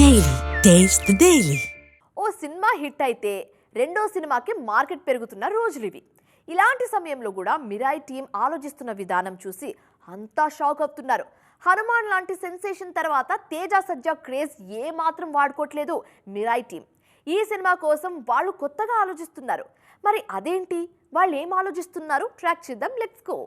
Daily taste the daily. ఓ cinema hit అయితే రెండో సినిమాకి మార్కెట్ పెరుగుతున్న రోజులివి. ఇలాంటి సమయంలో కూడా మిరాయి టీం ఆలోచిస్తున్న విధానం చూసి అంతా షాక్ అవుతున్నారు. హనుమాన్ లాంటి సెన్సేషన్ తర్వాత తేజ సజ్జా క్రేజ్ ఏ మాత్రం వాడుకోవట్లేదు మిరాయి టీం. ఈ సినిమా కోసం వాళ్ళు కొత్తగా ఆలోచిస్తున్నారు. మరి అదేంటి, వాళ్ళు ఏం ఆలోచిస్తున్నారు ట్రాక్ చేద్దాం, లెట్స్ గో.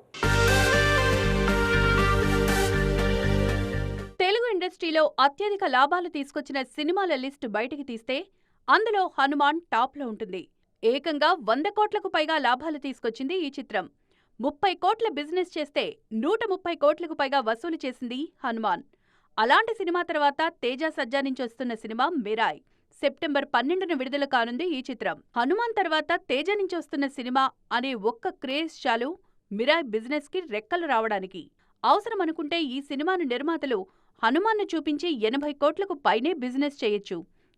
తెలుగు ఇండస్ట్రీలో అత్యధిక లాభాలు తీసుకొచ్చిన సినిమాల లిస్టు బయటికి తీస్తే అందులో హనుమాన్ టాప్లో ఉంటుంది. ఏకంగా 100 కోట్లకు పైగా లాభాలు తీసుకొచ్చింది ఈ చిత్రం. 30 కోట్ల బిజినెస్ చేస్తే 130 కోట్లకు పైగా వసూలు చేసింది హనుమాన్. అలాంటి సినిమా తర్వాత తేజ సజ్జా నుంచి వస్తున్న సినిమా మిరాయ్. సెప్టెంబర్ 12న విడుదల కానుంది ఈ చిత్రం. హనుమాన్ తర్వాత తేజ నుంచి వస్తున్న సినిమా అనే ఒక్క క్రేజ్ చాలు మిరాయ్ బిజినెస్ కి రెక్కలు రావడానికి. అవసరమనుకుంటే ఈ సినిమాను నిర్మాతలు హనుమాన్ను చూపించి 80 కోట్లకు పైనే బిజినెస్ చేయొచ్చు.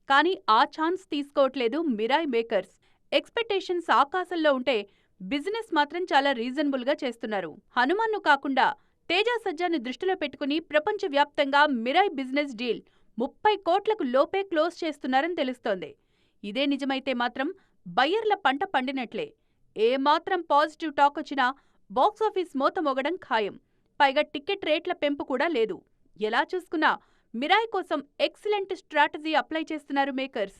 కానీ ఆ ఛాన్స్ తీసుకోవట్లేదు మిరాయ్ మేకర్స్. ఎక్స్పెక్టేషన్స్ ఆకాశంలో ఉంటే బిజినెస్ మాత్రం చాలా రీజనబుల్గా చేస్తున్నారు. హనుమాన్ను కాకుండా తేజ సజ్జాను దృష్టిలో పెట్టుకుని ప్రపంచవ్యాప్తంగా మిరాయ్ బిజినెస్ డీల్ 30 కోట్లకు లోపే క్లోజ్ చేస్తున్నారని తెలుస్తోంది. ఇదే నిజమైతే మాత్రం బయ్యర్ల పంట పండినట్లే. ఏమాత్రం పాజిటివ్ టాక్ వచ్చినా బాక్సాఫీస్ మోత మోగడం ఖాయం. పైగా టికెట్ రేట్ల పెంపు కూడా లేదు. ఎలా చూసుకున్నా మిరాయ్ కోసం ఎక్సలెంట్ స్ట్రాటజీ అప్లై చేస్తున్నారు మేకర్స్.